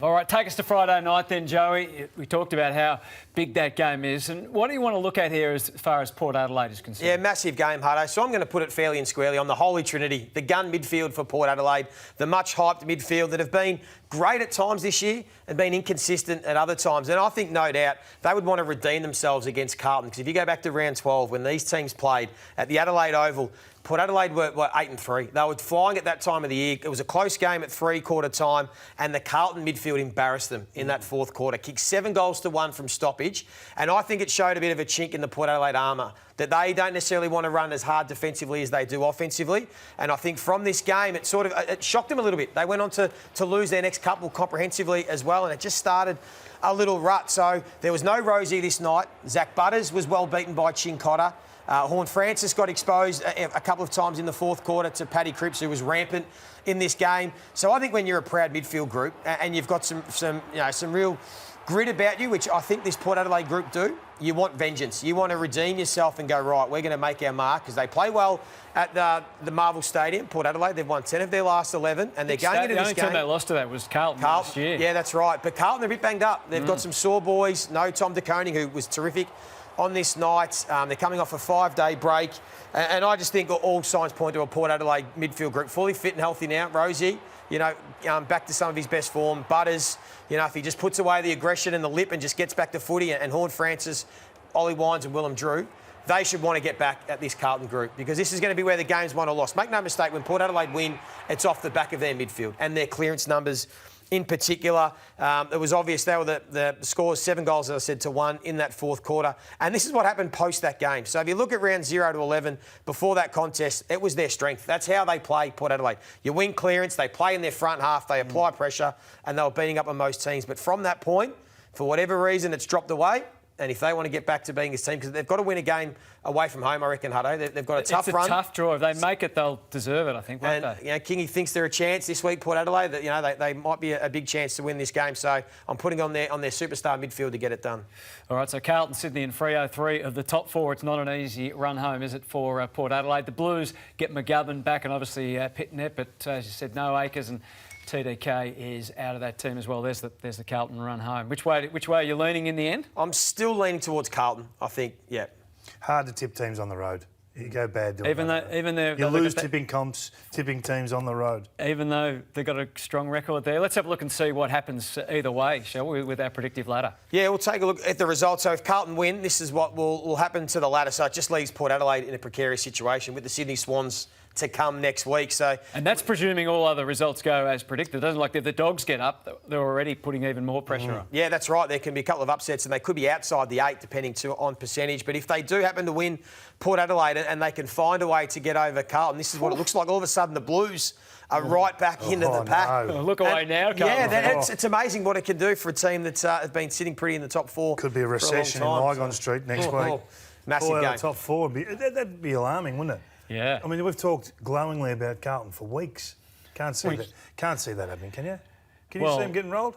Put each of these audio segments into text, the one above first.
All right, take us to Friday night then, Joey. We talked about how big that game is. And what do you want to look at here as far as Port Adelaide is concerned? Yeah, massive game, Hutto. So I'm going to put it fairly and squarely on the Holy Trinity, the gun midfield for Port Adelaide, the much-hyped midfield that have been great at times this year and been inconsistent at other times. And I think, no doubt, they would want to redeem themselves against Carlton, because if you go back to round 12, when these teams played at the Adelaide Oval, Port Adelaide were 8-3. They were flying at that time of the year. It was a close game at three-quarter time, and the Carlton midfield embarrassed them in that fourth quarter. Kicked 7-1 from stoppage, and I think it showed a bit of a chink in the Port Adelaide armour, that they don't necessarily want to run as hard defensively as they do offensively. And I think from this game, it shocked them a little bit. They went on to lose their next couple comprehensively as well, and it just started a little rut. So there was no Rosie this night. Zach Butters was well beaten by Chincotta. Horn Francis got exposed a couple of times in the fourth quarter to Paddy Cripps, who was rampant in this game. So I think when you're a proud midfield group and you've got some real grit about you, which I think this Port Adelaide group do, you want vengeance. You want to redeem yourself and go, right, we're going to make our mark, because they play well at the Marvel Stadium, Port Adelaide. They've won 10 of their last 11, and they're going into this game. The only team they lost to that was Carlton last year. Yeah, that's right. But Carlton are a bit banged up. They've got some sore boys. No Tom De Koning, who was terrific on this night. They're coming off a 5-day break. And I just think all signs point to a Port Adelaide midfield group fully fit and healthy now. Rosie, back to some of his best form. Butters, if he just puts away the aggression and the lip and just gets back to footy, and Horn Francis, Ollie Wines and Willem Drew, they should want to get back at this Carlton group, because this is going to be where the game's won or lost. Make no mistake, when Port Adelaide win, it's off the back of their midfield and their clearance numbers in particular. It was obvious they were the scores, 7 goals, as I said, to 1 in that fourth quarter. And this is what happened post that game. So if you look at round 0 to 11, before that contest, it was their strength. That's how they play, Port Adelaide. You win clearance, they play in their front half, they apply pressure, and they were beating up on most teams. But from that point, for whatever reason, it's dropped away. And if they want to get back to being this team, because they've got to win a game away from home, I reckon, Hutto. They've got a tough run. It's a tough draw. If they make it, they'll deserve it, I think, won't they? Kingy thinks they're a chance this week, Port Adelaide. That they might be a big chance to win this game. So I'm putting on their superstar midfield to get it done. All right, so Carlton, Sydney and Freo, 3 of the top 4. It's not an easy run home, is it, for Port Adelaide? The Blues get McGovern back, and obviously Pitnet, but as you said, no Akers, and TDK is out of that team as well. There's the Carlton run home. Which way are you leaning in the end? I'm still leaning towards Carlton, I think, yeah. Hard to tip teams on the road. You go bad doing it. You lose tipping comps, tipping teams on the road. Even though they've got a strong record there. Let's have a look and see what happens either way, shall we, with our predictive ladder? Yeah, we'll take a look at the results. So if Carlton win, this is what will happen to the ladder. So it just leaves Port Adelaide in a precarious situation with the Sydney Swans to come next week. And that's presuming all other results go as predicted. It doesn't, like, if the Dogs get up, they're already putting even more pressure on. Yeah, that's right. There can be a couple of upsets, and they could be outside the 8, depending on percentage. But if they do happen to win Port Adelaide and they can find a way to get over Carlton, this is what it looks like. All of a sudden, the Blues are right back into the pack. No. Look away now, Carlton. Yeah, it's amazing what it can do for a team that's been sitting pretty in the top 4. Could be a recession in Lygon Street next week. Massive game. Top 4, that'd be alarming, wouldn't it? Yeah. I mean, we've talked glowingly about Carlton for weeks. Can't see that happening, can you? Can you see them getting rolled?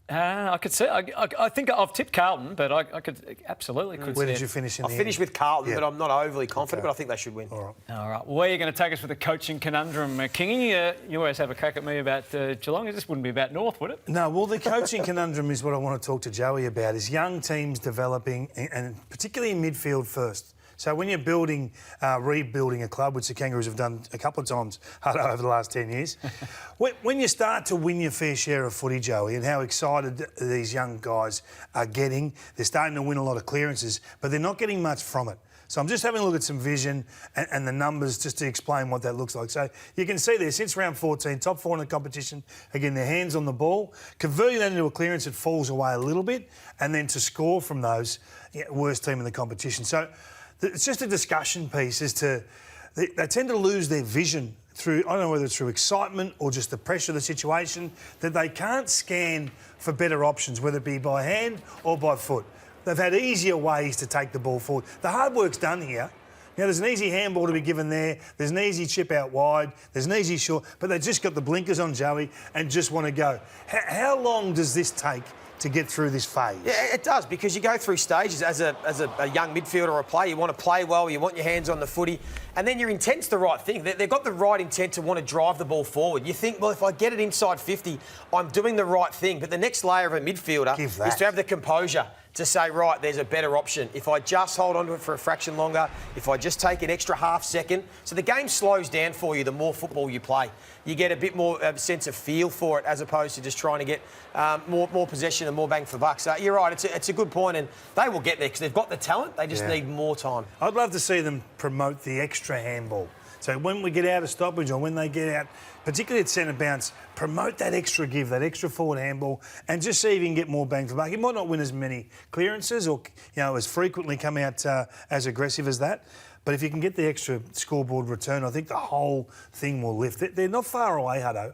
I could see. I think I've tipped Carlton, but I could absolutely could. Where did you finish in the end? I finished with Carlton, but I'm not overly confident. But I think they should win. All right. Where are you going to take us with the coaching conundrum, Kingy? You always have a crack at me about Geelong. This wouldn't be about North, would it? No. Well, the coaching conundrum is what I want to talk to Joey about. Is young teams developing, and particularly in midfield first. So when you're rebuilding a club, which the Kangaroos have done a couple of times over the last 10 years, when you start to win your fair share of footy, Joey, and how excited these young guys are getting, they're starting to win a lot of clearances, but they're not getting much from it. So I'm just having a look at some vision and the numbers just to explain what that looks like. So you can see there, since round 14, top 4 in the competition, again, their hands on the ball, converting that into a clearance, it falls away a little bit, and then to score from those, worst team in the competition. So it's just a discussion piece as to they tend to lose their vision through, I don't know whether it's through excitement or just the pressure of the situation, that they can't scan for better options, whether it be by hand or by foot. They've had easier ways to take the ball forward. The hard work's done here. There's an easy handball to be given there. There's an easy chip out wide. There's an easy short. But they've just got the blinkers on, Joey, and just want to go. How long does this take to get through this phase. Yeah, it does, because you go through stages as a young midfielder or a player. You want to play well, you want your hands on the footy, and then your intent's the right thing. They've got the right intent to want to drive the ball forward. You think, well, if I get it inside 50, I'm doing the right thing. But the next layer of a midfielder is to have the composure to say, right, there's a better option. If I just hold on to it for a fraction longer, if I just take an extra half second. So the game slows down for you the more football you play. You get a bit more sense of feel for it, as opposed to just trying to get more possession and more bang for buck. So you're right, it's a good point, and they will get there because they've got the talent. They just need more time. I'd love to see them promote the extra handball. So when we get out of stoppage, or when they get out, particularly at centre bounce, promote that extra give, that extra forward handball, and just see if you can get more bang for buck. He might not win as many clearances or as frequently come out as aggressive as that, but if you can get the extra scoreboard return, I think the whole thing will lift. They're not far away, Hutto.